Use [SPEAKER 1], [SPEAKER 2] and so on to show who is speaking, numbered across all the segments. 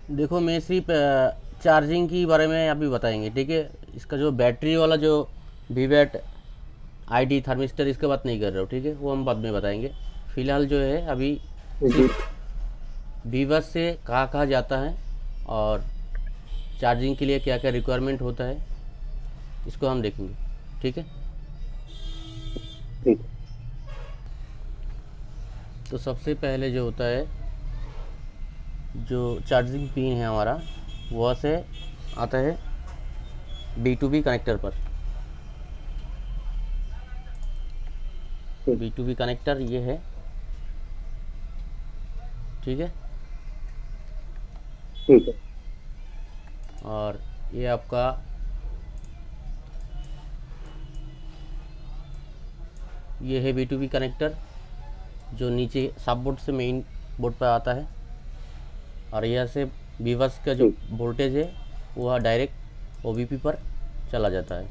[SPEAKER 1] देखो मैं सिर्फ चार्जिंग की बारे में अभी बताएंगे, ठीक है। इसका जो बैटरी वाला जो वीवैट आईडी थर्मिस्टर, इसके बात नहीं कर रहे हो, ठीक है, वो हम बाद में बताएंगे। फ़िलहाल जो है अभी
[SPEAKER 2] जी।
[SPEAKER 1] सिर्फ वीवर्स से कहाँ कहाँ जाता है और चार्जिंग के लिए क्या क्या रिक्वायरमेंट होता है, इसको हम देखेंगे, ठीक है।
[SPEAKER 2] ठीक।
[SPEAKER 1] तो सबसे पहले जो होता है, जो चार्जिंग पिन है हमारा, वह से आता है B2B कनेक्टर पर।
[SPEAKER 2] ठीक।
[SPEAKER 1] B2B कनेक्टर ये है, ठीक है।
[SPEAKER 2] ठीक है।
[SPEAKER 1] और ये आपका ये है B2B कनेक्टर, जो नीचे सब बोर्ड से मेन बोर्ड पर आता है। और यहाँ से वीवर्स का जो
[SPEAKER 2] ठीक।
[SPEAKER 1] वोल्टेज है वह डायरेक्ट OBP पर चला जाता है।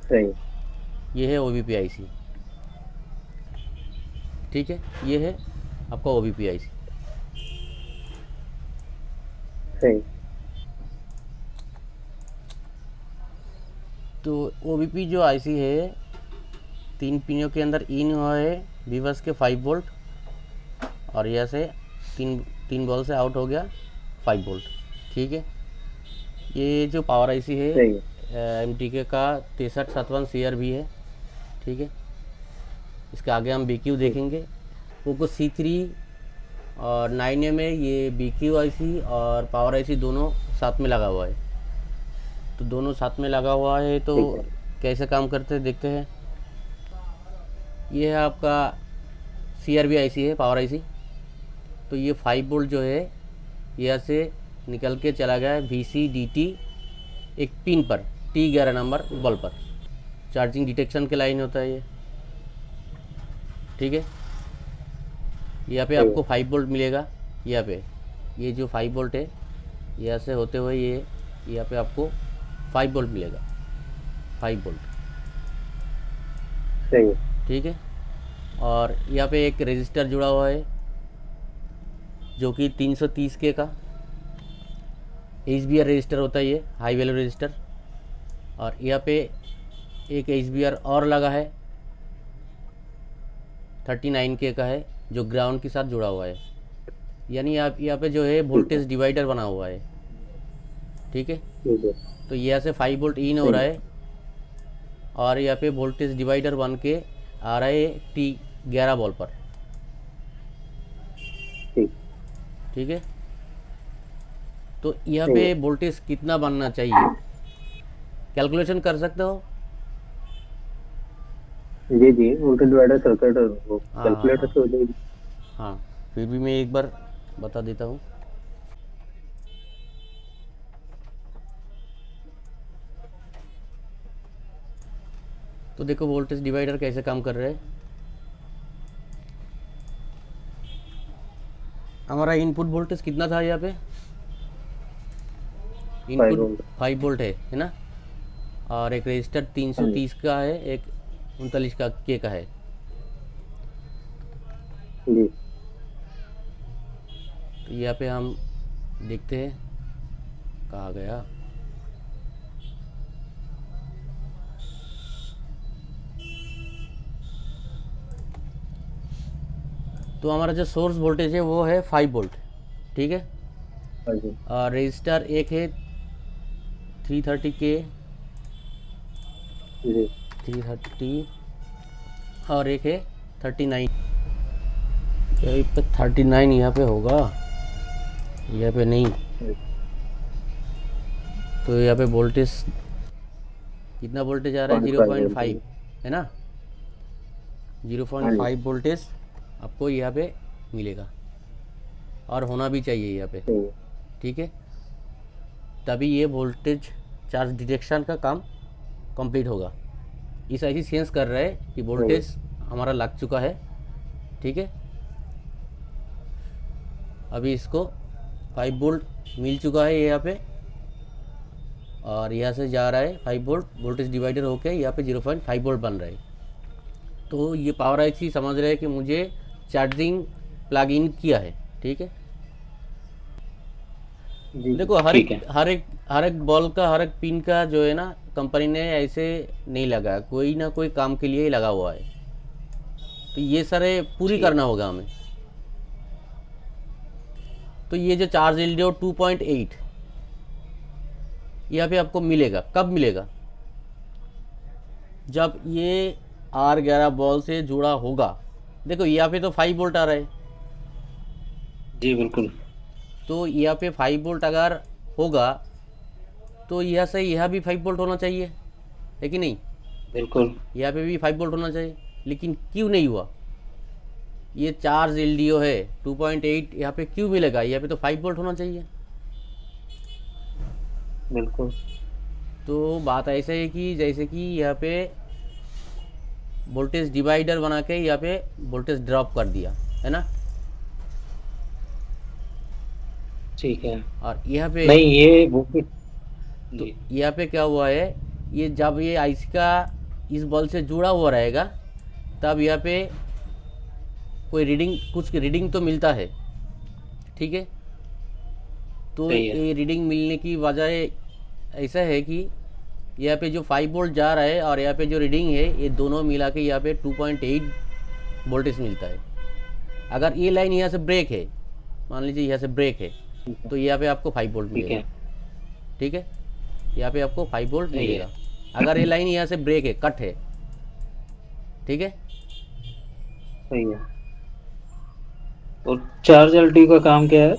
[SPEAKER 2] सही।
[SPEAKER 1] ये है OBP IC, ठीक है। ये है आपका OBP IC।
[SPEAKER 2] सही।
[SPEAKER 1] तो OBP जो IC है, 3 पिनों के अंदर इन हुआ है वीवर्स के 5 वोल्ट, और यहाँ से तीन तीन बॉल से आउट हो गया 5 वोल्ट, ठीक है। ये जो पावर IC है
[SPEAKER 2] सही है।
[SPEAKER 1] MTK का 6357 CR भी है, ठीक है। इसके आगे हम BQ
[SPEAKER 2] ठीक।
[SPEAKER 1] देखेंगे। पोको C3 और 9A में ये BQ IC और पावर IC दोनों साथ में लगा हुआ है। तो दोनों साथ में लगा हुआ है तो
[SPEAKER 2] ठीक है।
[SPEAKER 1] कैसे काम करते हैं देखते हैं। ये है आपका CRB IC है, पावर IC। तो ये 5 वोल्ट जो है यहाँ से निकल के चला गया है VCDT एक पिन पर, T11 नंबर बल्ब पर। चार्जिंग डिटेक्शन के लाइन होता है ये, ठीक है। यहाँ पे
[SPEAKER 2] सही है।
[SPEAKER 1] आपको 5 वोल्ट मिलेगा। यहाँ पे ये जो 5 वोल्ट है, यहाँ से होते हुए ये यहाँ पे आपको 5 वोल्ट मिलेगा, 5 वोल्ट,
[SPEAKER 2] सही है।
[SPEAKER 1] ठीक है। और यहाँ पे एक रजिस्टर जुड़ा हुआ है जो कि 330K का HBR रजिस्टर होता है, ये हाई वैल्यू रजिस्टर। और यहाँ पे एक HBR और लगा है, 39K का है, जो ग्राउंड के साथ जुड़ा हुआ है। यानी आप यहाँ पे जो है
[SPEAKER 2] ठीक है।
[SPEAKER 1] वोल्टेज डिवाइडर बना हुआ है, ठीक है।
[SPEAKER 2] ठीक है।
[SPEAKER 1] तो यहाँ से 5 वोल्ट इन हो
[SPEAKER 2] सही
[SPEAKER 1] रहा
[SPEAKER 2] है।
[SPEAKER 1] है और यहाँ पे वोल्टेज डिवाइडर बन के आ रहा है T11 बॉल पर,
[SPEAKER 2] ठीक।
[SPEAKER 1] ठीक है। तो यहाँ
[SPEAKER 2] सही है।
[SPEAKER 1] पे वोल्टेज कितना बनना चाहिए, कैलकुलेशन कर सकते हो।
[SPEAKER 2] जी जी, वोल्टेज डिवाइडर सर्किट वो
[SPEAKER 1] हाँ हाँ
[SPEAKER 2] कैलकुलेटर
[SPEAKER 1] हाँ
[SPEAKER 2] से हो जाएगी।
[SPEAKER 1] हाँ, फिर भी मैं एक बार बता देता हूँ। तो देखो वोल्टेज डिवाइडर कैसे काम कर रहा है। हमारा इनपुट वोल्टेज कितना था यहाँ पे,
[SPEAKER 2] 5
[SPEAKER 1] इनपुट
[SPEAKER 2] वोल्ट।
[SPEAKER 1] 5 वोल्ट है ना। और एक रजिस्टर
[SPEAKER 2] हाँ जी।
[SPEAKER 1] 330 का है, एक 39 का के का है।
[SPEAKER 2] जी।
[SPEAKER 1] तो यहाँ पे हम देखते हैं कहाँ गया। तो हमारा जो सोर्स वोल्टेज है वो है 5 वोल्ट, ठीक है।
[SPEAKER 2] हाँ जी।
[SPEAKER 1] और रजिस्टर एक है 330K,
[SPEAKER 2] जी।
[SPEAKER 1] 330, और एक है 39। यहाँ पे 39 यहाँ पे होगा, यहाँ पे नहीं।
[SPEAKER 2] जी।
[SPEAKER 1] तो यहाँ पे वोल्टेज कितना वोल्टेज आ रहा है,
[SPEAKER 2] 0.5 वोल्ट।
[SPEAKER 1] 0.5 है ना।
[SPEAKER 2] हाँ जी।
[SPEAKER 1] 0.5 वोल्टेज आपको यहाँ पे मिलेगा, और होना भी चाहिए यहाँ पे,
[SPEAKER 2] सही है।
[SPEAKER 1] ठीक है। तभी ये वोल्टेज चार्ज डिटेक्शन का काम कंप्लीट होगा। इस ऐसी सेंस कर रहा है कि
[SPEAKER 2] हाँ जी।
[SPEAKER 1] वोल्टेज हमारा लग चुका है, ठीक है। अभी इसको 5 वोल्ट मिल चुका है यहाँ पे, और यहाँ से जा रहा है 5 वोल्ट, वोल्टेज डिवाइडर होके यहाँ पे 0.5 वोल्ट बन रहा है। तो ये पावर IC समझ रहे हैं कि मुझे चार्जिंग प्लग इन किया है, ठीक है।
[SPEAKER 2] जी
[SPEAKER 1] देखो
[SPEAKER 3] ठीक है।
[SPEAKER 1] हर एक बॉल का, हर एक पिन का जो है ना, कंपनी ने ऐसे नहीं लगाया, कोई ना कोई काम के लिए ही लगा हुआ है। तो ये सारे पूरी
[SPEAKER 3] ठीक।
[SPEAKER 1] करना होगा हमें। तो ये जो चार्ज एल 2.8 यहाँ पे आपको मिलेगा, कब मिलेगा? जब ये R11 बॉल से जुड़ा होगा। देखो यहाँ पे तो 5 वोल्ट आ रहा है,
[SPEAKER 3] जी बिल्कुल।
[SPEAKER 1] तो यहाँ पे 5 वोल्ट अगर होगा तो यह से यह भी 5 वोल्ट होना चाहिए, है कि नहीं?
[SPEAKER 3] बिल्कुल।
[SPEAKER 1] यहाँ पे भी 5 वोल्ट होना चाहिए, लेकिन क्यों नहीं हुआ? ये चार्ज एल है 2.8, यहाँ पे क्यों मिलेगा? यहाँ पे तो 5 वोल्ट होना चाहिए।
[SPEAKER 3] बिल्कुल।
[SPEAKER 1] तो बात ऐसा है कि जैसे कि यहाँ पे वोल्टेज डिवाइडर बना के यहाँ पे वोल्टेज ड्रॉप कर दिया है ना,
[SPEAKER 3] ठीक है।
[SPEAKER 1] और यहाँ पे
[SPEAKER 3] नहीं ये वो भी।
[SPEAKER 1] तो
[SPEAKER 3] जी।
[SPEAKER 1] यहाँ पे क्या हुआ है, ये जब ये आईसी का इस बॉल से जुड़ा हुआ रहेगा तब यहाँ पे कोई रीडिंग, कुछ रीडिंग तो मिलता है, ठीक है। तो
[SPEAKER 3] सही है।
[SPEAKER 1] ये रीडिंग मिलने की वजह ऐसा है कि यहाँ पे जो 5 वोल्ट जा रहा है और यहाँ पे जो रीडिंग है, ये दोनों मिला के यहाँ पे 2.8 वोल्टेज मिलता है। अगर ये लाइन यहाँ से ब्रेक है, मान लीजिए यहाँ से ब्रेक है, तो यहाँ पे आपको 5 वोल्ट
[SPEAKER 3] ठीक
[SPEAKER 1] मिलेगा,
[SPEAKER 3] है।
[SPEAKER 1] ठीक है। यहाँ पे आपको 5 वोल्ट
[SPEAKER 3] सही है।
[SPEAKER 1] मिलेगा। अगर ये लाइन यहाँ से ब्रेक है, कट है, ठीक है।
[SPEAKER 3] सही है। और चार्ज एलटी का काम क्या है?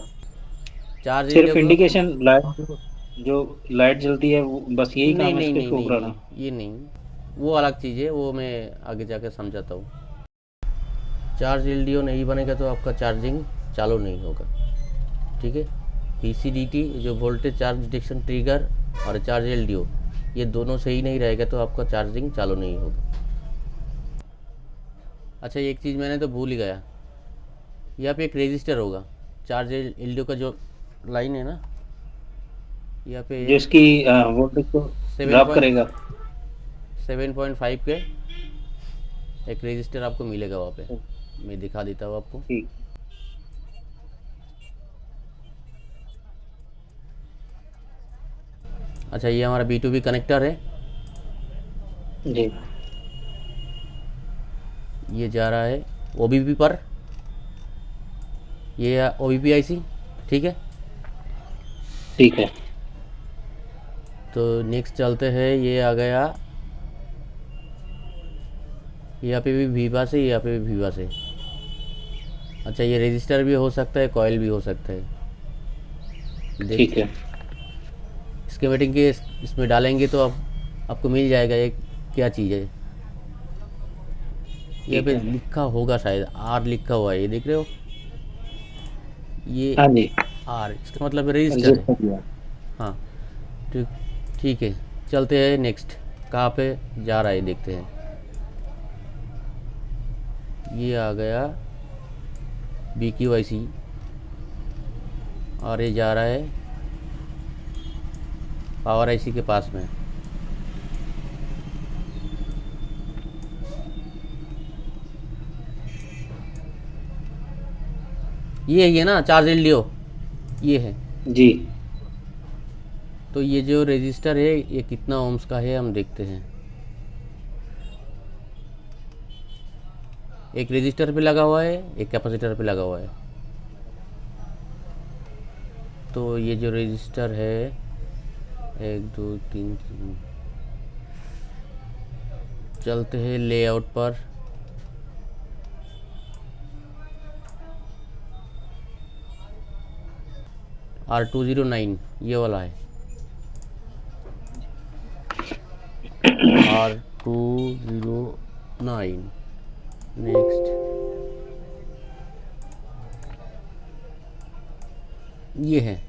[SPEAKER 1] चार्ज
[SPEAKER 3] सिर्फ
[SPEAKER 1] को
[SPEAKER 3] इंडिकेशन लाइट, जो लाइट जलती है वो बस यही
[SPEAKER 1] नहीं
[SPEAKER 3] काम है
[SPEAKER 1] नहीं
[SPEAKER 3] इसके
[SPEAKER 1] नहीं
[SPEAKER 3] शो
[SPEAKER 1] नहीं
[SPEAKER 3] कराना?
[SPEAKER 1] नहीं, ये नहीं, वो अलग चीज़ है, वो मैं आगे जाकर समझाता हूँ। चार्ज एल नहीं बनेगा तो आपका चार्जिंग चालू नहीं होगा, ठीक है। पीसीडीटी जो वोल्टेज चार्ज डिटेक्शन ट्रिगर और चार्ज एल ये दोनों सही नहीं रहेगा तो आपका चार्जिंग चालू नहीं होगा। अच्छा, एक चीज़ मैंने तो भूल ही गया, यहाँ पे एक रेजिस्टर होगा, चार्ज एल का जो लाइन है ना, यहाँ पे
[SPEAKER 3] जिसकी वोल्टेज को ड्रॉप करेगा।
[SPEAKER 1] 7.5 के एक रेजिस्टर आपको मिलेगा वहाँ पे, मैं दिखा देता हूँ आपको।
[SPEAKER 3] ठीक।
[SPEAKER 1] अच्छा, ये हमारा B2B कनेक्टर है,
[SPEAKER 3] जी।
[SPEAKER 1] ये जा रहा है OBP पर, ये OBP IC, ठीक है।
[SPEAKER 3] ठीक है।
[SPEAKER 1] तो नेक्स्ट चलते हैं, ये आ गया, यहाँ पे भी वीवा से, यहाँ पे भी वीवा से। अच्छा, ये रजिस्टर भी हो सकता है, कॉइल भी हो सकता है।
[SPEAKER 3] ठीक है।
[SPEAKER 1] स्कीमेटिक के इसमें डालेंगे तो आपको मिल जाएगा ये क्या चीज़ है। यहाँ पे लिखा होगा शायद, R लिखा हुआ है, ये देख रहे हो, ये
[SPEAKER 3] हाँ जी।
[SPEAKER 1] R, इसका मतलब रजिस्टर है। हाँ, ठीक, ठीक है। चलते हैं नेक्स्ट, कहाँ पे जा रहा है देखते हैं। ये आ गया BQIC और ये जा रहा है पावर IC के पास में। ये है ना चार्ज LDO, ये है
[SPEAKER 3] जी।
[SPEAKER 1] तो ये जो रेजिस्टर है ये कितना ओम्स का है हम देखते हैं। एक रेजिस्टर पे लगा हुआ है, एक कैपेसिटर पे लगा हुआ है। तो ये जो रेजिस्टर है 1 2 3 चलते हैं लेआउट पर। R209 ये वाला है, R209। नेक्स्ट ये है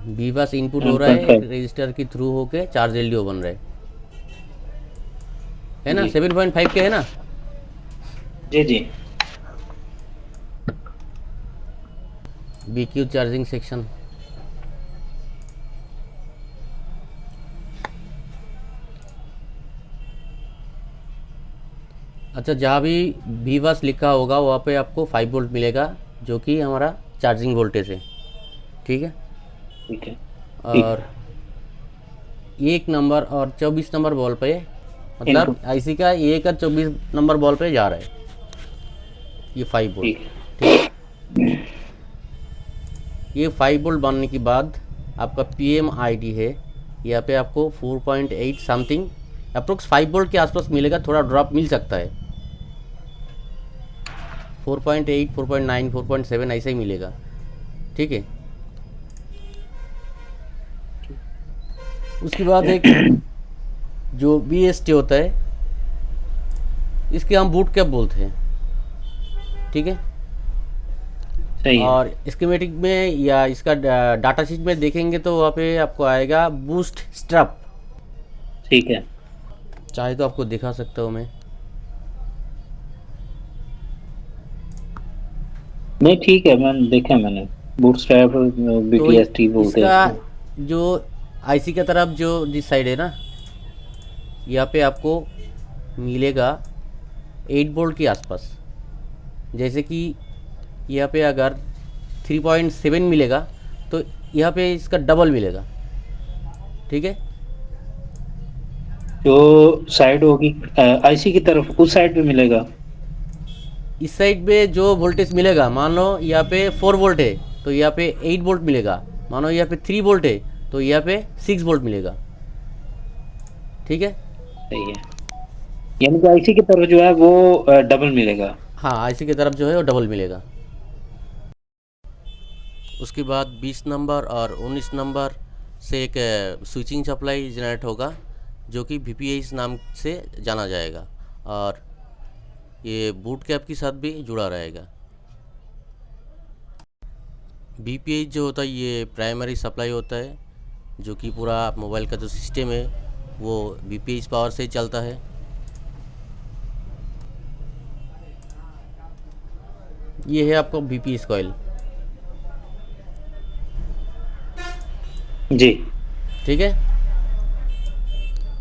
[SPEAKER 1] वीवा से इनपुट हो रहा है, रजिस्टर के थ्रू होके चार्ज LDO बन रहा है ना। 7.5 के है ना।
[SPEAKER 3] जी जी।
[SPEAKER 1] BQ charging section. अच्छा, जहाँ भी वीवास लिखा होगा वहाँ पे आपको 5 वोल्ट मिलेगा, जो कि हमारा चार्जिंग वोल्टेज है, ठीक है।
[SPEAKER 3] ठीक है।
[SPEAKER 1] और 1 नंबर और 24 नंबर बॉल पे, मतलब
[SPEAKER 3] इनपुट।
[SPEAKER 1] आईसी का 1 और 24 नंबर बॉल पे जा रहा है ये 5 वोल्ट,
[SPEAKER 3] ठीक है।
[SPEAKER 1] ठीक है। ये 5 वोल्ट बनने के बाद आपका पीएम आईडी है, यहाँ पे आपको 4.8 समथिंग अप्रोक्स 5 वोल्ट के आसपास मिलेगा, थोड़ा ड्रॉप मिल सकता है, 4.8 4.9 4.7 ऐसा ही मिलेगा, ठीक है। उसके बाद एक जो BST होता है, इसके हम बूट कैप बोलते हैं, ठीक है।
[SPEAKER 3] सही है।
[SPEAKER 1] और स्कीमेटिक में या इसका डाटा शीट में देखेंगे तो वहाँ पे आपको आएगा बूस्ट स्ट्रप,
[SPEAKER 3] ठीक है।
[SPEAKER 1] चाहे तो आपको दिखा सकता हूँ मैं।
[SPEAKER 3] नहीं ठीक है, मैंने देखा, मैंने बूटस्ट्रैप
[SPEAKER 1] तो
[SPEAKER 3] BTST बोलते हैं
[SPEAKER 1] इसका
[SPEAKER 3] इसको।
[SPEAKER 1] जो आईसी की तरफ जो जिस साइड है ना, यहाँ पे आपको मिलेगा 8 वोल्ट के आसपास। जैसे कि यहाँ पे अगर 3.7 मिलेगा तो यहाँ पे इसका डबल मिलेगा, ठीक है।
[SPEAKER 3] जो साइड होगी आईसी की तरफ, उस साइड पे मिलेगा।
[SPEAKER 1] इस साइड पे जो वोल्टेज मिलेगा, मान लो यहाँ पे 4 वोल्ट है तो यहाँ पे 8 वोल्ट मिलेगा, मानो यहाँ पे 3 वोल्ट है तो यहाँ पे 6 वोल्ट मिलेगा, ठीक है।
[SPEAKER 3] सही है, यानी कि आईसी की तरफ जो है वो डबल मिलेगा।
[SPEAKER 1] हाँ, आईसी की तरफ जो है वो डबल मिलेगा। उसके बाद 20 नंबर और 19 नंबर से एक स्विचिंग सप्लाई जनरेट होगा जो कि VPH नाम से जाना जाएगा, और ये बूट कैप के साथ भी जुड़ा रहेगा। VPH जो होता है ये प्राइमरी सप्लाई होता है, जो कि पूरा मोबाइल का जो सिस्टम है वो VPH पावर से चलता है। ये है आपका VPH कॉइल,
[SPEAKER 3] जी
[SPEAKER 1] ठीक है।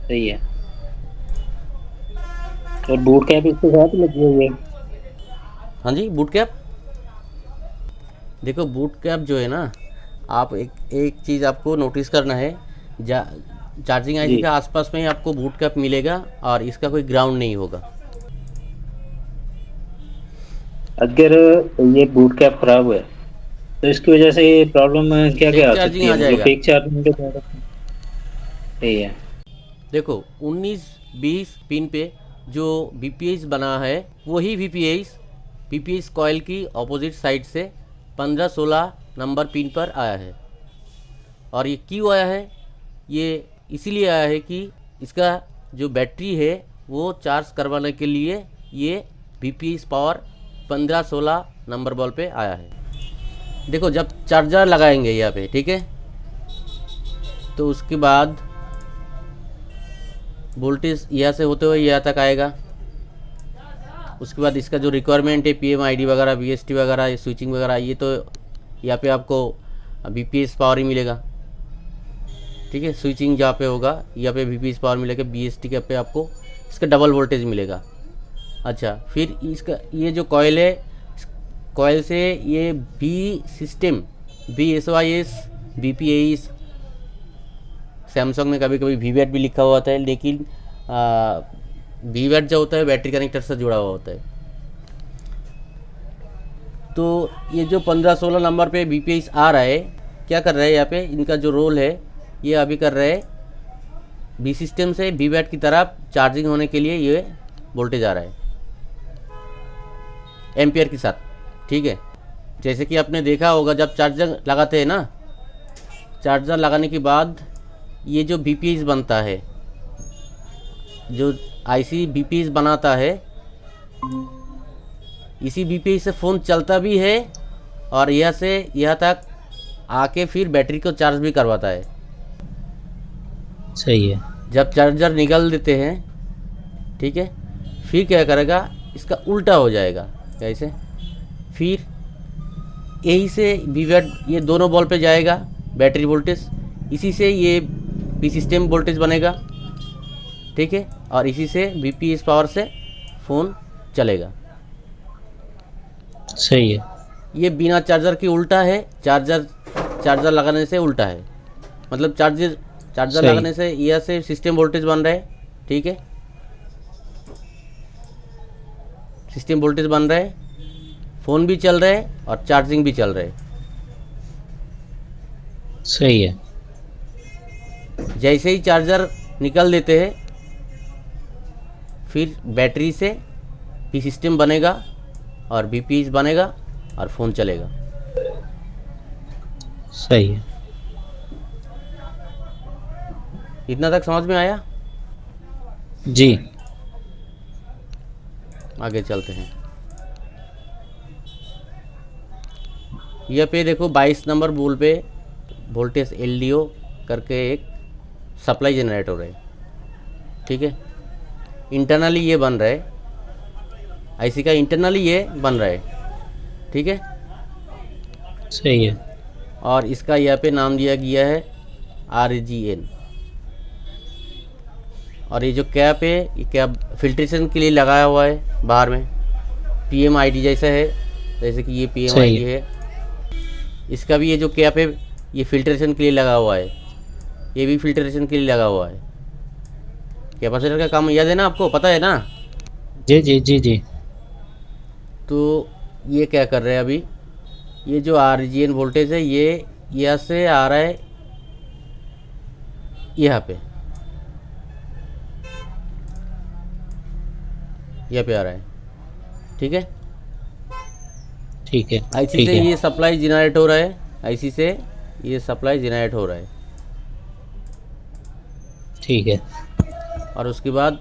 [SPEAKER 3] सही है। और बूट कैप इसके साथ लगी हुई है।
[SPEAKER 1] हाँ जी, बूट कैप। देखो बूट कैप जो है ना, आप एक चीज़ आपको नोटिस करना है, चार्जिंग आईसी
[SPEAKER 3] जी।
[SPEAKER 1] के आसपास में ही आपको बूट कैप मिलेगा और इसका कोई ग्राउंड नहीं होगा।
[SPEAKER 3] अगर ये बूट कैप खराब है तो इसकी वजह से प्रॉब्लम क्या क्या आ सकती
[SPEAKER 1] चार्जिंग
[SPEAKER 3] है,
[SPEAKER 1] आ
[SPEAKER 3] मतलब
[SPEAKER 1] जाएगा।
[SPEAKER 3] फेक चार्जिंग के द्वारा। सही है।
[SPEAKER 1] देखो 19-20 पिन पे जो VPH बना है वही VPH कॉइल की ऑपोजिट साइड से 15-16 नंबर पिन पर आया है। और ये क्यों आया है? ये इसीलिए आया है कि इसका जो बैटरी है वो चार्ज करवाने के लिए ये VPH पावर 15-16 नंबर बॉल पे आया है। देखो जब चार्जर लगाएंगे यहाँ पे, ठीक है, तो उसके बाद वोल्टेज यहाँ से होते हुए यहाँ तक आएगा। उसके बाद इसका जो रिक्वायरमेंट है पीएम आईडी वगैरह, BST वगैरह, ये स्विचिंग वगैरह, ये तो यहाँ पे आपको VPH पावर ही मिलेगा, ठीक है। स्विचिंग जहाँ पे होगा यहाँ पे VPH पावर मिलेगा, BST के पे आपको इसका डबल वोल्टेज मिलेगा। अच्छा, फिर इसका ये जो कॉइल है, कॉइल से ये B system, BSYS, BPAS, Samsung में कभी कभी VVAT भी लिखा हुआ होता है, लेकिन VVAT जो होता है बैटरी कनेक्टर से जुड़ा हुआ होता है। तो ये जो 15-16 नंबर पे VPH आ रहा है, क्या कर रहा है यहाँ पे, इनका जो रोल है ये अभी कर रहे हैं B सिस्टम से VVAT की तरफ चार्जिंग होने के लिए ये वोल्टेज आ रहा है एम्पियर के साथ, ठीक है। जैसे कि आपने देखा होगा जब चार्जर लगाते हैं ना, चार्जर लगाने के बाद ये जो VPH बनता है, जो आईसी VPH बनाता है, इसी VPH से फ़ोन चलता भी है और यहाँ से यहाँ तक आके फिर बैटरी को चार्ज भी करवाता है।
[SPEAKER 3] सही है।
[SPEAKER 1] जब चार्जर निकाल देते हैं, ठीक है, फिर क्या करेगा, इसका उल्टा हो जाएगा। कैसे? फिर यही से VVAT ये दोनों बॉल पे जाएगा बैटरी वोल्टेज, इसी से ये B सिस्टम वोल्टेज बनेगा, ठीक है, और इसी से VPH पावर से फ़ोन चलेगा।
[SPEAKER 3] सही है।
[SPEAKER 1] ये बिना चार्जर के उल्टा है, चार्जर लगाने से उल्टा है। मतलब चार्जर
[SPEAKER 3] सही।
[SPEAKER 1] लगाने से यह से सिस्टम वोल्टेज बन रहा है, ठीक है, सिस्टम वोल्टेज बन रहा है, फ़ोन भी चल रहा है और चार्जिंग भी चल रहा है।
[SPEAKER 3] सही है।
[SPEAKER 1] जैसे ही चार्जर निकाल देते हैं, फिर बैटरी से पी सिस्टम बनेगा और बीपीएस बनेगा और फ़ोन चलेगा।
[SPEAKER 3] सही है।
[SPEAKER 1] इतना तक समझ में आया?
[SPEAKER 3] जी।
[SPEAKER 1] आगे चलते हैं। यह पे देखो 22 नंबर बोल पे वोल्टेज एलडीओ करके एक सप्लाई जनरेटर है, ठीक है। इंटरनली ये बन रहा है, आईसी का इंटरनली ये बन रहा है, ठीक है।
[SPEAKER 3] सही है।
[SPEAKER 1] और इसका यहाँ पे नाम दिया गया है RGN। और ये जो कैप है, ये कैप फिल्ट्रेशन के लिए लगाया हुआ है बाहर में, PMID जैसा है, जैसे कि ये
[SPEAKER 3] सही
[SPEAKER 1] PMID
[SPEAKER 3] है।
[SPEAKER 1] है। इसका भी ये जो कैप है ये फिल्ट्रेशन के लिए लगा हुआ है, ये भी फिल्ट्रेशन के लिए लगा हुआ है। कैपेसिटर का काम याद है ना आपको, पता है ना?
[SPEAKER 3] जी जी जी जी।
[SPEAKER 1] तो ये क्या कर रहे हैं अभी, ये जो RGN वोल्टेज है ये यहाँ से आ रहा है यहाँ पे, यहाँ पे आ रहा है, ठीक है।
[SPEAKER 3] ठीक है।
[SPEAKER 1] आईसी
[SPEAKER 3] ठीक
[SPEAKER 1] से
[SPEAKER 3] है।
[SPEAKER 1] ये सप्लाई जनरेट हो रहा है, आईसी से ये सप्लाई जनरेट हो रहा है।
[SPEAKER 3] ठीक है।
[SPEAKER 1] और उसके बाद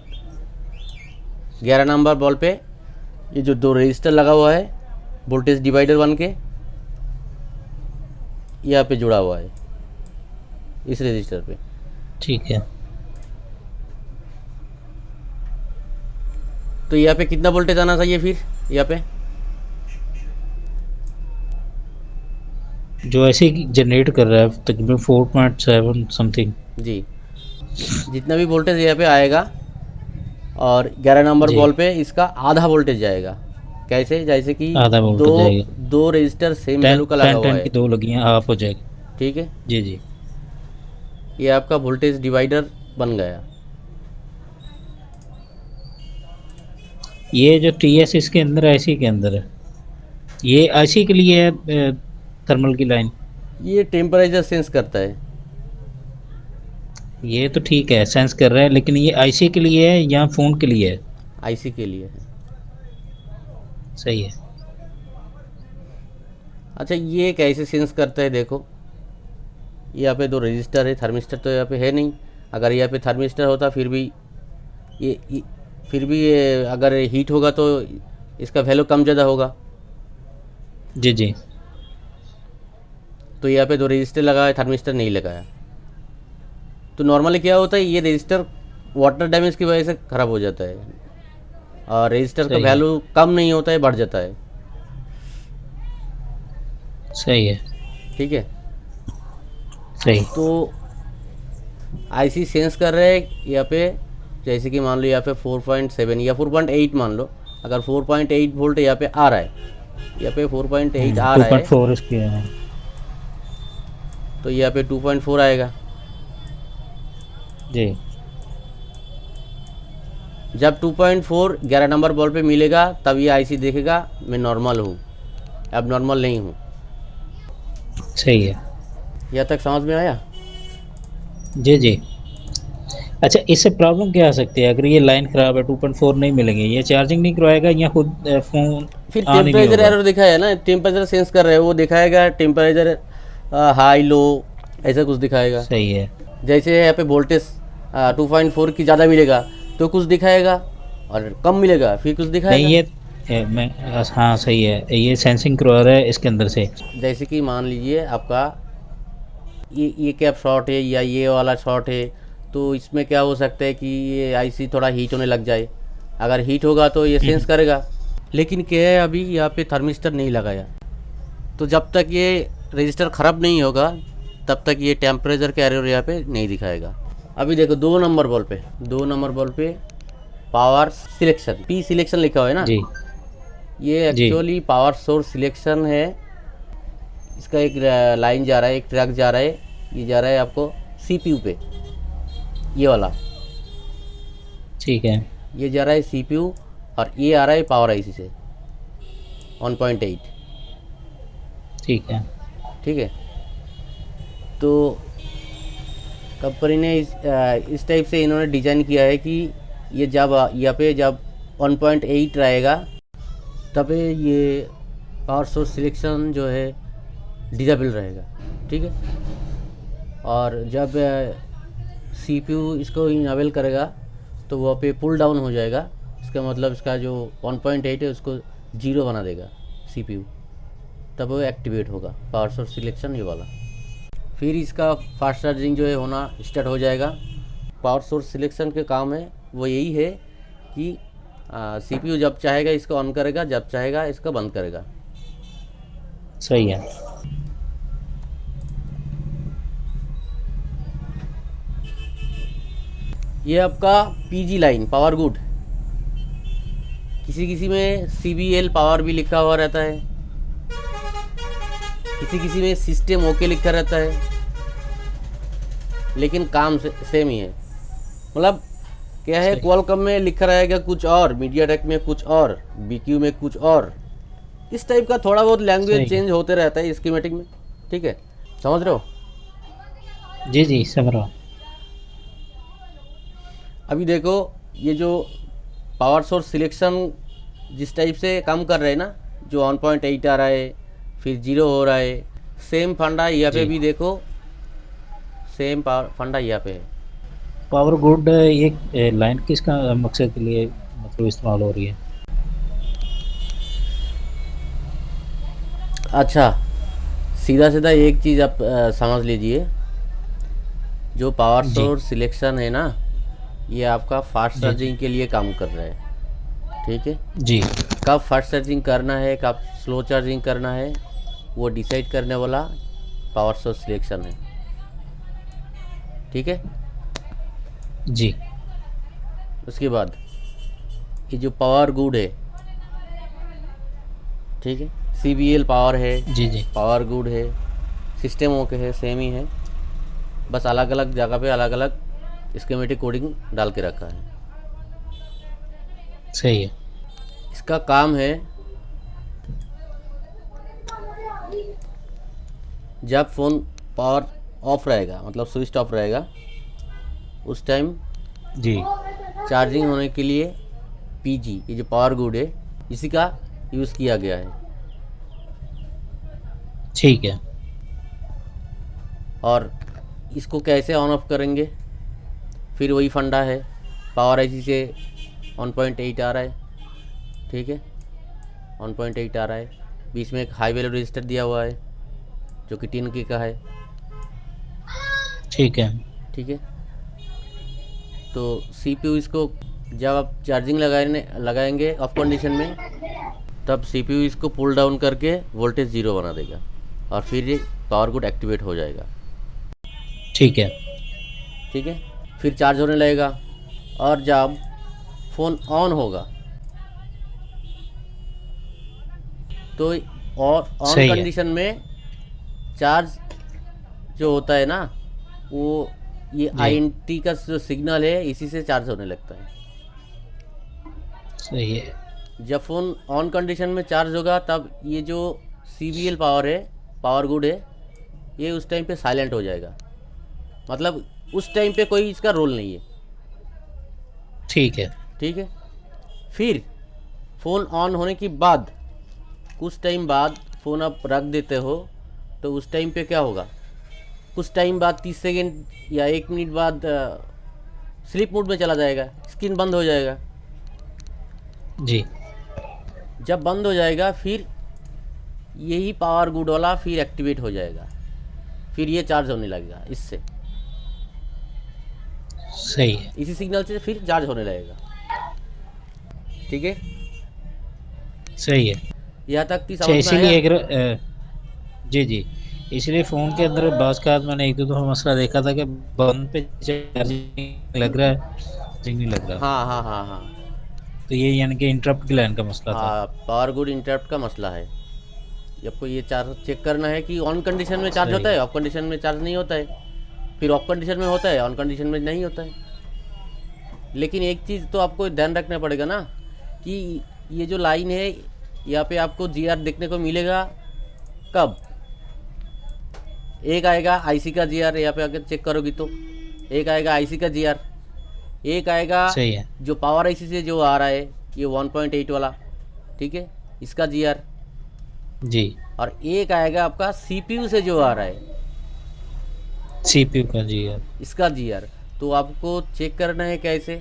[SPEAKER 1] 11 नंबर बॉल पे ये जो 2 रजिस्टर लगा हुआ है वोल्टेज डिवाइडर बन के यहाँ पे जुड़ा हुआ है, इस रजिस्टर पे।
[SPEAKER 3] ठीक है।
[SPEAKER 1] तो यहाँ पे कितना वोल्टेज आना चाहिए फिर यहाँ पे?
[SPEAKER 3] जो ऐसे जनरेट कर रहा है तकरीबन 4.7 समथिंग।
[SPEAKER 1] जी, जितना भी वोल्टेज यहाँ पे आएगा, और 11 नंबर
[SPEAKER 3] जी।
[SPEAKER 1] बॉल पे इसका आधा वोल्टेज जाएगा। कैसे? जैसे कि
[SPEAKER 3] आधा वोल्टेज जाएगा।
[SPEAKER 1] दो रजिस्टर सेम
[SPEAKER 3] 10
[SPEAKER 1] वैल्यू का लगा
[SPEAKER 3] 10
[SPEAKER 1] हुआ
[SPEAKER 3] 10
[SPEAKER 1] है,
[SPEAKER 3] की 2 लगी हैं, हाफ हो जाएगी।
[SPEAKER 1] ठीक है।
[SPEAKER 3] जी जी।
[SPEAKER 1] ये आपका वोल्टेज डिवाइडर बन गया।
[SPEAKER 3] ये जो TS इसके अंदर IC के अंदर है, ये IC के लिए है थर्मल की लाइन।
[SPEAKER 1] ये टेम्परेचर सेंस करता है।
[SPEAKER 3] ये तो ठीक है, सेंस कर रहा है, लेकिन ये IC के लिए है या फ़ोन के लिए है?
[SPEAKER 1] आईसी के लिए है।
[SPEAKER 3] सही है।
[SPEAKER 1] अच्छा, ये कैसे सेंस करता है देखो, यहाँ पे 2 रजिस्टर है, थर्मिस्टर तो यहाँ पे है नहीं। अगर यहाँ पे थर्मिस्टर होता फिर भी ये अगर हीट होगा तो इसका वैल्यू कम ज़्यादा होगा।
[SPEAKER 3] जी जी।
[SPEAKER 1] तो यहाँ पे 2 रजिस्टर लगा है, थर्मिस्टर नहीं लगाया। तो नॉर्मली क्या होता है, ये रजिस्टर वाटर डैमेज की वजह से ख़राब हो जाता है, और रजिस्टर का
[SPEAKER 3] सही है।
[SPEAKER 1] वैल्यू कम नहीं होता है, बढ़ जाता है,
[SPEAKER 3] सही है।
[SPEAKER 1] ठीक है।
[SPEAKER 3] सही।
[SPEAKER 1] तो आईसी सेंस कर रहे हैं यहाँ पे, जैसे कि मान लो यहाँ पे 4.7 या 4.8 मान लो। अगर 4.8 वोल्ट यहाँ पे आ रहा है, यहाँ पे 4.8 आ रहा है,
[SPEAKER 3] 2.4 इसके है।
[SPEAKER 1] तो यहाँ पे 2.4 आएगा।
[SPEAKER 3] जी।
[SPEAKER 1] जब 2.4 11 नंबर बॉल पे मिलेगा तब ये आईसी देखेगा मैं नॉर्मल हूँ, अब नॉर्मल नहीं हूँ।
[SPEAKER 3] सही है।
[SPEAKER 1] यहाँ तक समझ में आया?
[SPEAKER 3] जी जी। अच्छा, इससे प्रॉब्लम क्या आ सकती है अगर ये लाइन ख़राब है, 2.4 नहीं मिलेंगे, ये चार्जिंग नहीं करवाएगा या खुद फ़ोन
[SPEAKER 1] फिर
[SPEAKER 3] ऑन ही नहीं
[SPEAKER 1] टेम्परेचर
[SPEAKER 3] होगा?
[SPEAKER 1] एरर दिखाया ना, टेम्परेचर सेंस कर रहे हो, वो दिखाएगा टेम्परेचर हाई लो, ऐसा कुछ दिखाएगा।
[SPEAKER 3] सही है।
[SPEAKER 1] जैसे यहाँ पे वोल्टेज 2.4 की ज़्यादा मिलेगा तो कुछ दिखाएगा, और कम मिलेगा फिर कुछ
[SPEAKER 3] नहीं
[SPEAKER 1] दिखाएगा।
[SPEAKER 3] ये मैं हाँ सही है, ये सेंसिंग करवा रहा है इसके अंदर से।
[SPEAKER 1] जैसे कि मान लीजिए आपका ये कैप शॉर्ट है या ये वाला शॉर्ट है, तो इसमें क्या हो सकता है कि ये आईसी थोड़ा हीट होने लग जाए। अगर हीट होगा तो ये सेंस करेगा। लेकिन क्या है, अभी यहाँ पे थर्मिस्टर नहीं लगाया, तो जब तक ये रजिस्टर ख़राब नहीं होगा तब तक ये टेम्परेचर का एरर यहाँ पे नहीं दिखाएगा। अभी देखो 2 नंबर बॉल पे पावर सिलेक्शन, P सिलेक्शन लिखा हुआ है ना,
[SPEAKER 3] जी
[SPEAKER 1] ये
[SPEAKER 3] जी।
[SPEAKER 1] एक्चुअली पावर सोर्स सिलेक्शन है इसका एक लाइन जा रहा है, एक ट्रैक जा रहा है, ये जा रहा है आपको सीपीयू पे, ये वाला,
[SPEAKER 3] ठीक है।
[SPEAKER 1] ये जा रहा है सीपीयू, और ये आ रहा है पावर आईसी से 1.8।
[SPEAKER 3] ठीक है।
[SPEAKER 1] ठीक है, तो कंपनी ने इस टाइप से इन्होंने डिज़ाइन किया है कि ये जब यहाँ पे जब 1.8 रहेगा तब ये पावर सोर्स सिलेक्शन जो है डिसेबल रहेगा। ठीक है, और जब सीपीयू इसको इनेबल करेगा तो वहाँ पे पुल डाउन हो जाएगा। इसका मतलब इसका जो 1.8 है उसको 0 बना देगा सीपीयू, तब वो एक्टिवेट होगा पावर सोर्स सिलेक्शन ये वाला। फिर इसका फास्ट चार्जिंग जो है होना स्टार्ट हो जाएगा। पावर सोर्स सिलेक्शन के काम है वो यही है कि सीपीयू जब चाहेगा इसको ऑन करेगा, जब चाहेगा इसको बंद करेगा।
[SPEAKER 3] सही है।
[SPEAKER 1] ये आपका पीजी लाइन पावर गुड, किसी किसी में सीबीएल पावर भी लिखा हुआ रहता है, किसी किसी में सिस्टम ओके लिखा रहता है, लेकिन काम सेम ही है। मतलब क्या है, क्वालकॉम में लिखा रहेगा कुछ और, मीडियाटेक में कुछ और, बीक्यू में कुछ और, इस टाइप का थोड़ा बहुत लैंग्वेज चेंज होते रहता है स्कीमेटिक में। ठीक है, समझ रहे हो?
[SPEAKER 3] जी जी समझ रहा हूँ।
[SPEAKER 1] अभी देखो ये जो पावर सोर्स सिलेक्शन जिस टाइप से काम कर रहे हैं ना, जो 1.8 आ रहा है फिर 0 हो रहा है, सेम फंडा यहाँ पे भी देखो, सेम पावर फंडा यहाँ पे है।
[SPEAKER 3] पावर गुड ये लाइन किसका मकसद के लिए मतलब इस्तेमाल हो रही है?
[SPEAKER 1] अच्छा, सीधा सीधा एक चीज़ आप समझ लीजिए, जो पावर सोर्स सिलेक्शन है ना, ये आपका फास्ट चार्जिंग के लिए काम कर रहा है। ठीक है
[SPEAKER 3] जी।
[SPEAKER 1] कब फास्ट चार्जिंग करना है, कब स्लो चार्जिंग करना है, वो डिसाइड करने वाला पावर सोर्स सिलेक्शन है। ठीक है
[SPEAKER 3] जी।
[SPEAKER 1] उसके बाद ये जो पावर गुड है, ठीक है, सीबीएल पावर है,
[SPEAKER 3] जी जी
[SPEAKER 1] पावर गुड है, सिस्टम ओके है, सेम ही है, बस अलग अलग जगह पे अलग अलग स्कीमेटिक कोडिंग डाल के रखा है।
[SPEAKER 3] सही है।
[SPEAKER 1] इसका काम है जब फ़ोन पावर ऑफ रहेगा, मतलब स्विच ऑफ रहेगा, उस टाइम
[SPEAKER 3] जी
[SPEAKER 1] चार्जिंग होने के लिए पीजी, ये जो पावर गुड है, इसी का यूज़ किया गया है।
[SPEAKER 3] ठीक है।
[SPEAKER 1] और इसको कैसे ऑन ऑफ करेंगे, फिर वही फंडा है, पावर आईसी से 1.8 आ रहा है। ठीक है, 1.8 आ रहा है, बीच में एक हाई वैल्यू रजिस्टर दिया हुआ है जो कि 10 का है।
[SPEAKER 3] ठीक है।
[SPEAKER 1] ठीक है, तो सीपीयू इसको जब आप चार्जिंग लगाएंगे ऑफ कंडीशन में, तब सीपीयू इसको पुल डाउन करके वोल्टेज 0 बना देगा और फिर ये पावर गुड एक्टिवेट हो जाएगा।
[SPEAKER 3] ठीक है।
[SPEAKER 1] ठीक है, फिर चार्ज होने लगेगा, और जब फ़ोन ऑन होगा तो और ऑन
[SPEAKER 3] सही है।
[SPEAKER 1] कंडीशन में चार्ज जो होता है ना, वो ये
[SPEAKER 3] जी।
[SPEAKER 1] आईएनटी का जो सिग्नल है इसी से चार्ज होने लगता है।
[SPEAKER 3] सही है।
[SPEAKER 1] जब फ़ोन ऑन कंडीशन में चार्ज होगा तब ये जो सीबीएल पावर है, पावर गुड है, ये उस टाइम पे साइलेंट हो जाएगा, मतलब उस टाइम पे कोई इसका रोल नहीं है।
[SPEAKER 3] ठीक है।
[SPEAKER 1] ठीक है, फिर फ़ोन ऑन होने के बाद कुछ टाइम बाद फ़ोन आप रख देते हो, तो उस टाइम पे क्या होगा, कुछ टाइम बाद 30 सेकेंड या 1 मिनट बाद स्लीप मोड में चला जाएगा, स्क्रीन बंद हो जाएगा।
[SPEAKER 3] जी।
[SPEAKER 1] जब बंद हो जाएगा फिर यही पावर गुड वाला फिर एक्टिवेट हो जाएगा, फिर ये चार्ज होने लगेगा इससे,
[SPEAKER 3] सही है।
[SPEAKER 1] इसी सिग्नल से फिर चार्ज होने लगेगा। ठीक है,
[SPEAKER 3] सही है।
[SPEAKER 1] यहाँ तक की
[SPEAKER 3] अच्छा,
[SPEAKER 1] समझ में
[SPEAKER 3] इसीलिए
[SPEAKER 1] आया?
[SPEAKER 3] अगर जी जी, इसलिए फ़ोन के अंदर बाज़ का मैंने एक दो दफ़ा मसला देखा था कि बंद पे चार्जिंग लग रहा है, चार्जिंग नहीं लग रहा।
[SPEAKER 1] हाँ हाँ हाँ हाँ
[SPEAKER 3] तो ये यानी कि इंटरप्ट की लाइन का मसला था।
[SPEAKER 1] हाँ, पावर गुड इंटरप्ट का मसला है, आपको ये चार्ज चेक करना है कि ऑन कंडीशन में चार्ज
[SPEAKER 3] सही
[SPEAKER 1] होता है, ऑफ कंडीशन में चार्ज नहीं होता है, फिर ऑफ कंडीशन में होता है, ऑन कंडीशन में नहीं होता है। लेकिन एक चीज़ तो आपको ध्यान रखना पड़ेगा ना कि ये जो लाइन है यहाँ पे आपको जीआर देखने को मिलेगा कब। एक आएगा आईसी का जीआर, यहाँ पे आकर चेक करोगी तो एक आएगा आईसी का जीआर, एक आएगा
[SPEAKER 3] सही है।
[SPEAKER 1] जो पावर आईसी से जो आ रहा है ये 1.8 वाला, ठीक है, इसका जीआर,
[SPEAKER 3] जी,
[SPEAKER 1] और एक आएगा आपका सीपीयू से जो आ रहा है
[SPEAKER 3] सीपीयू का जी यार।
[SPEAKER 1] इसका जीआर। तो आपको चेक करना है कैसे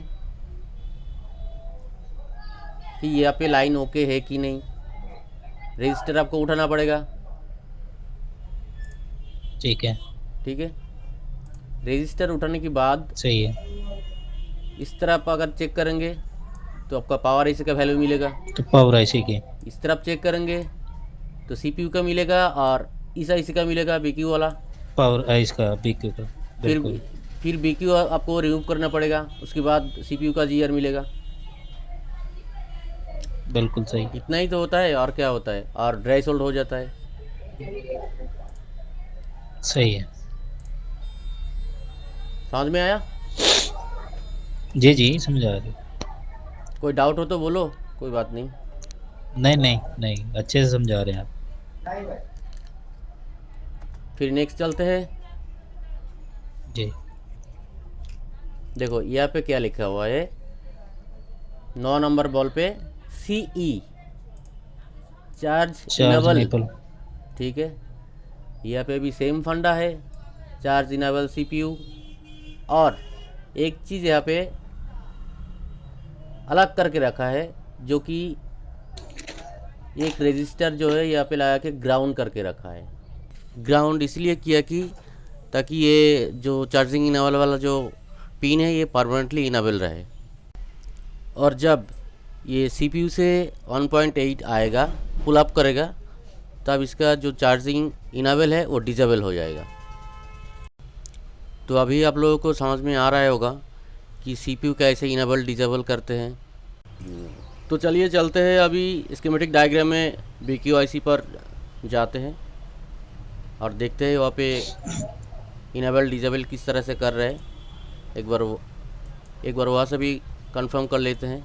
[SPEAKER 1] कि यहाँ पे लाइन ओके है कि नहीं। रजिस्टर आपको उठाना पड़ेगा,
[SPEAKER 3] ठीक है,
[SPEAKER 1] ठीक है। रजिस्टर उठाने के बाद
[SPEAKER 3] सही है।
[SPEAKER 1] इस तरह आप अगर चेक करेंगे तो आपका पावर आईसी का वैल्यू मिलेगा,
[SPEAKER 3] तो पावर आईसी की,
[SPEAKER 1] इस तरफ चेक करेंगे तो सीपीयू का मिलेगा और इस आईसी का मिलेगा बीक्यू वाला।
[SPEAKER 3] पावर आईस का, बीक्यू का,
[SPEAKER 1] फिर
[SPEAKER 3] बिल्कुल।
[SPEAKER 1] फिर बीक्यू आपको रिमूव करना पड़ेगा, उसके बाद सीपीयू का जीआर मिलेगा।
[SPEAKER 3] बिल्कुल सही।
[SPEAKER 1] इतना ही तो होता है, और क्या होता है, और ड्राई सोल्ड हो जाता है।
[SPEAKER 3] सही है।
[SPEAKER 1] समझ में आया?
[SPEAKER 3] जी जी, समझ आ रही।
[SPEAKER 1] कोई डाउट हो तो बोलो, कोई बात नहीं।
[SPEAKER 3] नहीं नहीं नहीं, अच्छे से समझा रहे हैं आप।
[SPEAKER 1] फिर नेक्स्ट चलते हैं।
[SPEAKER 3] जी,
[SPEAKER 1] देखो यहाँ पे क्या लिखा हुआ है, 9 नंबर बॉल पे CE charge
[SPEAKER 3] charge
[SPEAKER 1] enable,
[SPEAKER 3] enable,
[SPEAKER 1] ठीक है। यहाँ पे भी सेम फंडा है, चार्ज इनेबल CPU। और एक चीज़ यहाँ पे अलग करके रखा है, जो कि एक रजिस्टर जो है यहाँ पे लगा के ग्राउंड करके रखा है। ग्राउंड इसलिए किया कि ताकि ये जो चार्जिंग इनेबल वाला जो पिन है ये परमानेंटली इनेबल रहे, और जब ये CPU से 1.8 आएगा, पुल अप करेगा, तब इसका जो चार्जिंग इनेबल है वो डिसेबल हो जाएगा। तो अभी आप लोगों को समझ में आ रहा होगा कि CPU कैसे इनेबल डिसेबल करते हैं। तो चलिए चलते हैं अभी स्कीमेटिक डायग्राम में BQIC पर जाते हैं और देखते हैं वहाँ पे इनेबल डिसेबल किस तरह से कर रहे हैं। एक बार वहाँ से भी कंफर्म कर लेते हैं।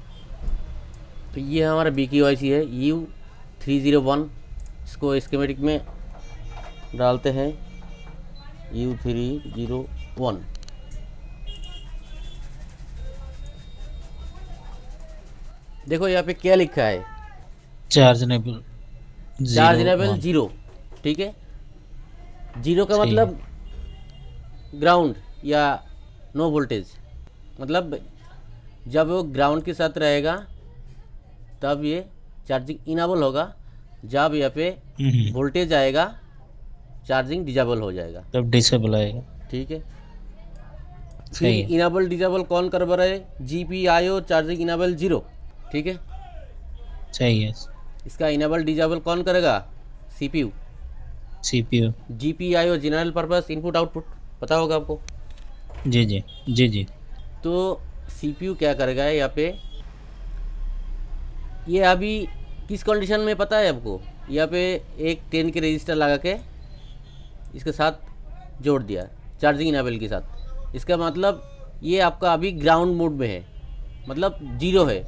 [SPEAKER 1] तो ये हमारा BQIC है U301, इसको स्कीमेटिक में डालते हैं U301। देखो यहाँ पे क्या लिखा है,
[SPEAKER 3] चार्ज इनेबल,
[SPEAKER 1] चार्ज इनेबल 0, ठीक है। 0 का
[SPEAKER 3] सही
[SPEAKER 1] मतलब ग्राउंड या नो वोल्टेज, मतलब जब वो ग्राउंड के साथ रहेगा तब ये चार्जिंग इनेबल होगा, जब यहाँ पे वोल्टेज आएगा चार्जिंग डिसेबल हो जाएगा,
[SPEAKER 3] तब डिसेबल आएगा,
[SPEAKER 1] ठीक है।
[SPEAKER 3] सही
[SPEAKER 1] फिर
[SPEAKER 3] है।
[SPEAKER 1] इनेबल डिसेबल कौन कर रहा है, GPIO चार्जिंग इनेबल 0, ठीक है।
[SPEAKER 3] सही है।
[SPEAKER 1] इसका इनेबल डिसेबल कौन करेगा, CPU।
[SPEAKER 3] CPU,
[SPEAKER 1] GPIO general purpose input output, पता होगा आपको।
[SPEAKER 3] जी जी जी जी,
[SPEAKER 1] तो CPU क्या करेगा यहाँ पे, ये अभी किस कंडीशन में पता है आपको, यहाँ पे एक 10 के रजिस्टर लगा के इसके साथ जोड़ दिया चार्जिंग इनेबल के साथ। इसका मतलब ये आपका अभी ग्राउंड मोड में है, मतलब 0 है।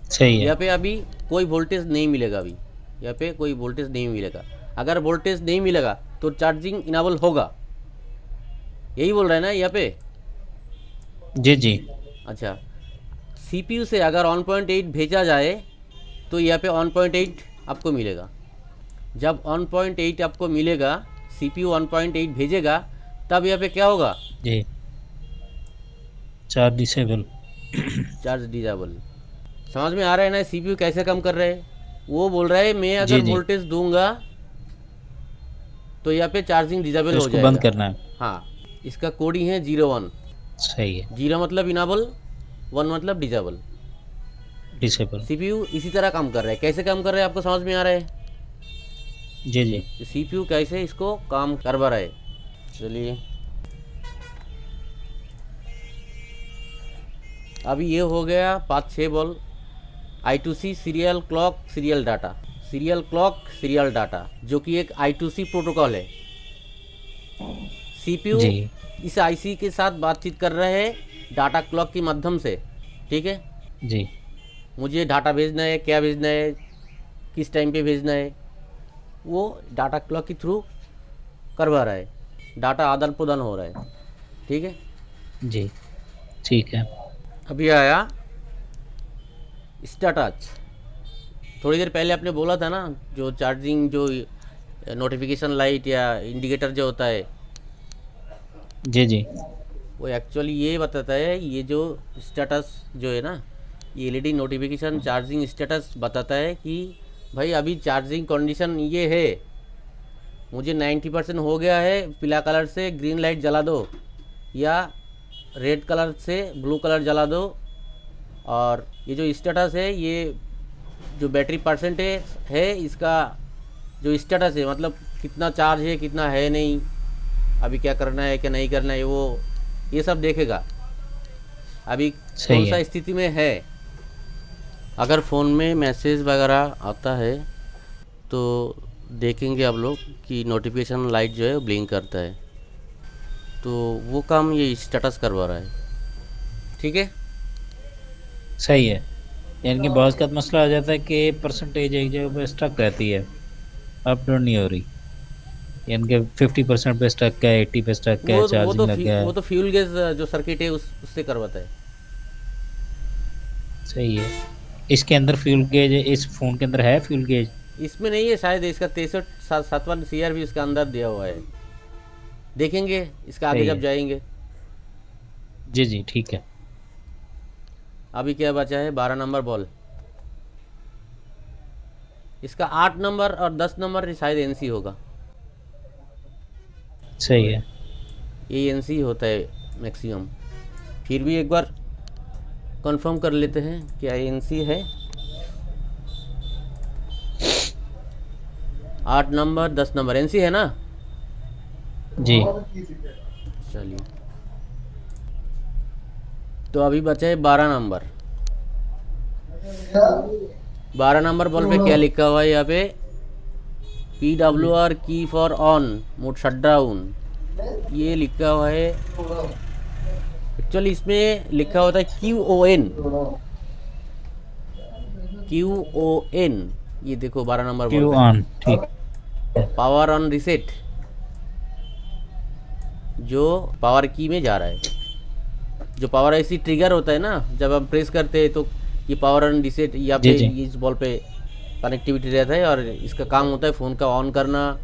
[SPEAKER 3] सही है।
[SPEAKER 1] यहाँ पे अभी कोई वोल्टेज नहीं मिलेगा, अभी यहाँ पे कोई वोल्टेज नहीं मिलेगा। अगर वोल्टेज नहीं मिलेगा तो चार्जिंग इनेबल होगा, यही बोल रहे हैं ना यहाँ पे।
[SPEAKER 3] जी जी,
[SPEAKER 1] अच्छा, CPU से अगर 1.8 भेजा जाए तो यहाँ पे 1.8 आपको मिलेगा। जब 1.8 आपको मिलेगा, CPU 1.8 भेजेगा, तब यहाँ पे क्या होगा,
[SPEAKER 3] जी, चार्ज डिसेबल,
[SPEAKER 1] चार्ज डिसेबल। समझ में आ रहा है ना CPU कैसे काम कर रहे हैं। वो बोल रहा है मैं अगर
[SPEAKER 3] जी, जी।
[SPEAKER 1] वोल्टेज दूंगा तो यहाँ पे चार्जिंग डिसेबल हो
[SPEAKER 3] इसको
[SPEAKER 1] जाएगा।
[SPEAKER 3] बंद करना है।
[SPEAKER 1] हाँ, इसका कोड ही है 01।
[SPEAKER 3] सही है।
[SPEAKER 1] 0 मतलब इनेबल, 1 मतलब डिसेबल।
[SPEAKER 3] डिसेबल,
[SPEAKER 1] CPU इसी तरह काम कर रहा है। कैसे काम कर रहा है आपको समझ में आ रहा है,
[SPEAKER 3] जी जी,
[SPEAKER 1] CPU कैसे इसको काम करवा रहा है। चलिए अभी ये हो गया 5-6 ball I2C serial clock serial data. Serial clock serial data, जो कि एक I2C प्रोटोकॉल है। CPU
[SPEAKER 3] जी
[SPEAKER 1] इस IC के साथ बातचीत कर रहा है डाटा क्लॉक के माध्यम से, ठीक है।
[SPEAKER 3] जी
[SPEAKER 1] मुझे डाटा भेजना है, क्या भेजना है, किस टाइम पे भेजना है, वो डाटा क्लॉक के थ्रू करवा रहा है, डाटा आदान प्रदान हो रहा है, ठीक है।
[SPEAKER 3] जी ठीक है।
[SPEAKER 1] अभी आया स्टेटस। थोड़ी देर पहले आपने बोला था ना, जो चार्जिंग, जो नोटिफिकेशन लाइट या इंडिकेटर जो होता है,
[SPEAKER 3] जी जी
[SPEAKER 1] वो एक्चुअली ये बताता है, ये जो स्टेटस जो है ना, ये LED नोटिफिकेशन चार्जिंग स्टेटस बताता है कि भाई अभी चार्जिंग कंडीशन ये है, मुझे 90% हो गया है, पीला कलर से ग्रीन लाइट जला दो या रेड कलर से ब्लू कलर जला दो। और ये जो स्टेटस है, ये जो बैटरी परसेंटेज है, इसका जो स्टेटस है, मतलब कितना चार्ज है, कितना है नहीं, अभी क्या करना है क्या नहीं करना है, वो ये सब देखेगा अभी
[SPEAKER 3] सही
[SPEAKER 1] कौन सा
[SPEAKER 3] है।
[SPEAKER 1] स्थिति में है। अगर फ़ोन में मैसेज वगैरह आता है तो देखेंगे आप लोग कि नोटिफिकेशन लाइट जो है वो ब्लिंक करता है, तो वो काम ये स्टेटस करवा रहा है, ठीक है।
[SPEAKER 3] सही है। यानी कि बहुत का मसला आ जाता है कि परसेंटेज एक जगह पे स्टक रहती है, अप डाउन नहीं हो रही, यानी कि 50% पे स्टक है, 80 पे स्टक है, चार्जिंग लग गया
[SPEAKER 1] वो
[SPEAKER 3] है।
[SPEAKER 1] तो फ्यूल गैस जो सर्किट है उससे करवाता है।
[SPEAKER 3] सही है। इसके अंदर फ्यूल गेज, इस फ़ोन के अंदर है फ्यूल गेज?
[SPEAKER 1] इसमें नहीं है शायद, इसका 63 CR भी इसका अंदर दिया हुआ है, देखेंगे इसका आगे
[SPEAKER 3] सही
[SPEAKER 1] जब
[SPEAKER 3] है।
[SPEAKER 1] जाएंगे।
[SPEAKER 3] जी जी ठीक है।
[SPEAKER 1] अभी क्या बचा है, 12 नंबर बॉल। इसका 8 नंबर और 10 नंबर शायद NC होगा,
[SPEAKER 3] सही है।
[SPEAKER 1] ये NC होता है मैक्सिमम। फिर भी एक बार कंफर्म कर लेते हैं क्या NC है। 8 नंबर 10 नंबर NC है ना।
[SPEAKER 3] जी
[SPEAKER 1] चलिए, तो अभी बचा है 12 नंबर। 12 नंबर बॉल पे क्या लिखा हुआ है यहाँ पे, PWR की for on mode shut down, ये लिखा हुआ है। एक्चुअली इसमें लिखा होता है QON, ये देखो 12 नंबर
[SPEAKER 3] क्यू
[SPEAKER 1] बॉल
[SPEAKER 3] ऑन, ठीक।
[SPEAKER 1] पे पावर ऑन रिसेट, जो पावर की में जा रहा है। जो पावर IC ट्रिगर होता है ना, जब हम प्रेस करते हैं तो ये पावर ऑन रिसेट यहाँ
[SPEAKER 3] जी
[SPEAKER 1] पे
[SPEAKER 3] जी
[SPEAKER 1] इस बॉल पे कनेक्टिविटी रहता है, और इसका काम होता है फ़ोन का ऑन करना,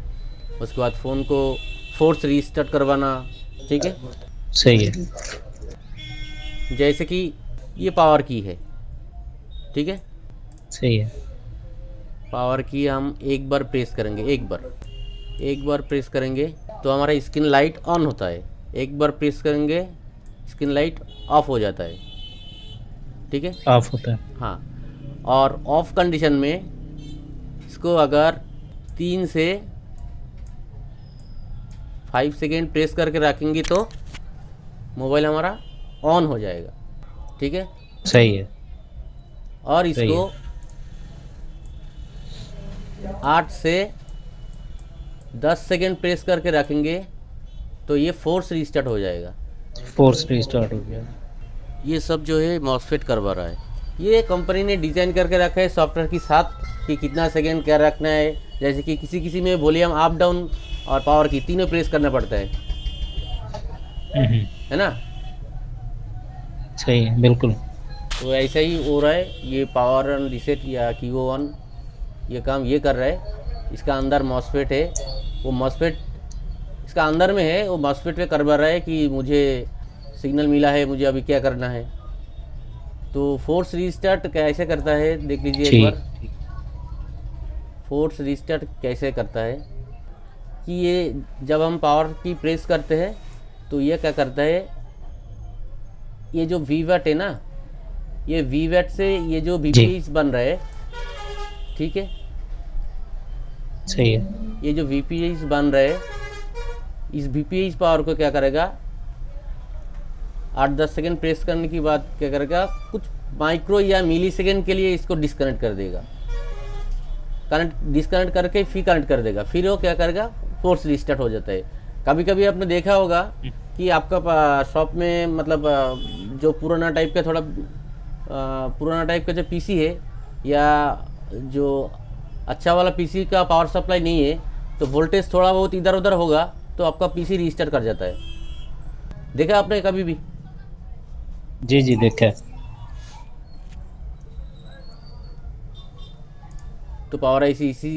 [SPEAKER 1] उसके बाद फ़ोन को फोर्स रीस्टार्ट करवाना, ठीक है।
[SPEAKER 3] सही है।
[SPEAKER 1] जैसे कि ये पावर की है, ठीक है।
[SPEAKER 3] सही है।
[SPEAKER 1] पावर की हम एक बार प्रेस करेंगे, एक बार प्रेस करेंगे तो हमारा स्क्रीन लाइट ऑन होता है, एक बार प्रेस करेंगे स्क्रीन लाइट ऑफ हो जाता है, ठीक है।
[SPEAKER 3] ऑफ होता है।
[SPEAKER 1] हाँ, और ऑफ कंडीशन में इसको अगर 3 से 5 सेकेंड प्रेस करके रखेंगे तो मोबाइल हमारा ऑन हो जाएगा, ठीक है।
[SPEAKER 3] सही है।
[SPEAKER 1] और
[SPEAKER 3] सही
[SPEAKER 1] इसको 8 से 10 सेकेंड प्रेस करके रखेंगे तो ये फोर्स रीस्टार्ट हो जाएगा।
[SPEAKER 3] फोर्स रीस्टार्ट हो गया।
[SPEAKER 1] ये सब जो है मॉसफेट करवा रहा है। ये कंपनी ने डिज़ाइन करके रखा है सॉफ्टवेयर के साथ कि कितना सेकेंड क्या रखना है। जैसे कि किसी में वॉल्यूम अप डाउन और पावर की तीनों प्रेस करना पड़ता है ना।
[SPEAKER 3] सही है, बिल्कुल।
[SPEAKER 1] तो ऐसा ही हो रहा है। ये पावर ऑन रीसेट या QON ये काम ये कर रहा है। इसका अंदर मॉसफेट है, वो मॉसफेट इसका अंदर में है, वो मॉसफेट पे करवा रहा है कि मुझे सिग्नल मिला है, मुझे अभी क्या करना है। तो फोर्स रीस्टार्ट कैसे करता है देख लीजिए एक बार। फोर्स रीस्टार्ट कैसे करता है कि ये जब हम पावर की प्रेस करते हैं तो ये क्या करता है, ये जो VWAT है ना, ये VWAT से ये जो VPH बन रहा है, ठीक है।
[SPEAKER 3] सही है।
[SPEAKER 1] ये जो VPH बन रहा है, इस VPH पावर को क्या करेगा, 8-10 सेकेंड प्रेस करने के बाद क्या करेगा, कुछ माइक्रो या मिली सेकेंड के लिए इसको डिस्कनेक्ट कर देगा, कनेक्ट डिसकनेक्ट करके फिर कनेक्ट कर देगा, फिर वो क्या करेगा, फोर्स रीस्टार्ट हो जाता है। कभी कभी आपने देखा होगा कि आपका शॉप में मतलब जो पुराना टाइप का थोड़ा पुराना टाइप का जो पीसी है या जो अच्छा वाला पीसी का पावर सप्लाई नहीं है, तो वोल्टेज थोड़ा बहुत इधर उधर होगा तो आपका पीसी रीस्टार्ट कर जाता है। देखा आपने कभी भी?
[SPEAKER 3] जी जी देखा है।
[SPEAKER 1] तो पावर आईसी इसी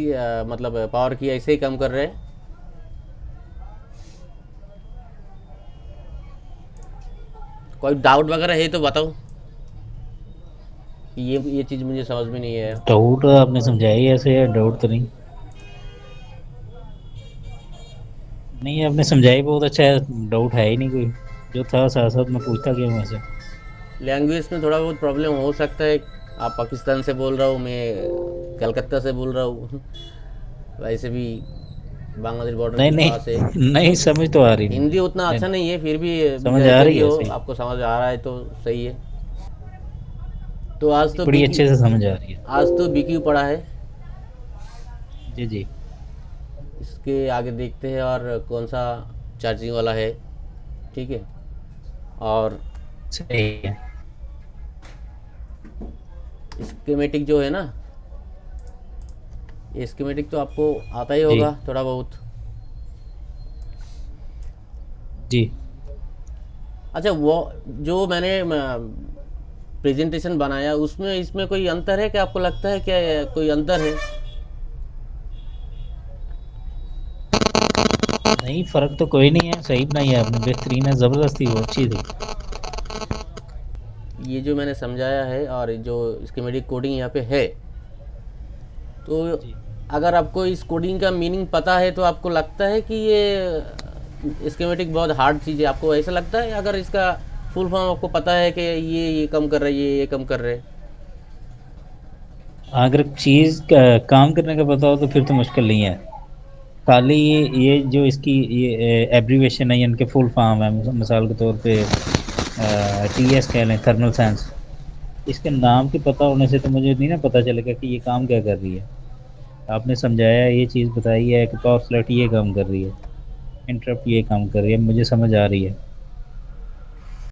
[SPEAKER 1] मतलब पावर की ऐसे ही काम कर रहे हैं। कोई डाउट वगैरह है तो बताओ, कि ये चीज़ मुझे समझ में नहीं है।
[SPEAKER 3] डाउट आपने समझाया ही ऐसे है, डाउट तो नहीं। नहीं आपने समझाया बहुत अच्छा है, डाउट है ही नहीं कोई। जो था साथ साथ मैं पूछता गया वहाँ से।
[SPEAKER 1] लैंग्वेज में थोड़ा बहुत प्रॉब्लम हो सकता है। आप पाकिस्तान से बोल रहा हूँ, मैं कलकत्ता से बोल रहा हूँ वैसे भी बांग्लादेश बॉर्डर
[SPEAKER 3] नहीं
[SPEAKER 1] के
[SPEAKER 3] नहीं
[SPEAKER 1] पास है।
[SPEAKER 3] नहीं समझ तो आ रही नहीं।
[SPEAKER 1] हिंदी उतना
[SPEAKER 3] नहीं,
[SPEAKER 1] अच्छा नहीं है, फिर भी
[SPEAKER 3] समझ आ
[SPEAKER 1] जैसे भी
[SPEAKER 3] रही है
[SPEAKER 1] हो
[SPEAKER 3] सही।
[SPEAKER 1] आपको समझ आ रहा है तो सही है। तो आज तो
[SPEAKER 3] बड़ी
[SPEAKER 1] बीक्यू,
[SPEAKER 3] अच्छे से समझ आ रही है।
[SPEAKER 1] आज तो बीक्यू पड़ा है।
[SPEAKER 3] जी जी
[SPEAKER 1] इसके आगे देखते हैं और कौन सा चार्जिंग वाला है। ठीक है। और
[SPEAKER 3] सही है।
[SPEAKER 1] स्कीमेटिक जो है ना, ये स्कीमेटिक तो आपको आता ही
[SPEAKER 3] जी
[SPEAKER 1] होगा थोड़ा बहुत।
[SPEAKER 3] जी
[SPEAKER 1] अच्छा, वो जो मैंने प्रेजेंटेशन बनाया उसमें इसमें कोई अंतर है क्या? आपको लगता है क्या कोई अंतर है?
[SPEAKER 3] नहीं फर्क तो कोई नहीं है, सही बनाई है आपने, बेहतरीन है, जबरदस्ती वो अच्छी थी।
[SPEAKER 1] ये जो मैंने समझाया है और जो स्कीमेटिक कोडिंग यहाँ पे है, तो
[SPEAKER 3] जी
[SPEAKER 1] अगर आपको इस कोडिंग का मीनिंग पता है तो आपको लगता है कि ये स्कीमेटिक बहुत हार्ड चीज़ है? आपको ऐसा लगता है अगर इसका फुल फॉर्म आपको पता है कि ये कम कर रहे हैं, ये कम कर रहे हैं?
[SPEAKER 3] अगर चीज़ का काम करने का पता हो तो फिर तो मुश्किल नहीं है। खाली ये जो इसकी ये एब्रीवेशन है, इनके फुल फॉर्म है, मिसाल के तौर पे टीएस कह लें, थर्मल साइंस, इसके नाम के पता होने से तो मुझे नहीं ना पता चलेगा कि ये काम क्या कर रही है। आपने समझाया, ये चीज़ बताई है कि पावर सेलेक्ट ये काम कर रही है, इंटरप्ट ये काम कर रही है, मुझे समझ आ रही है।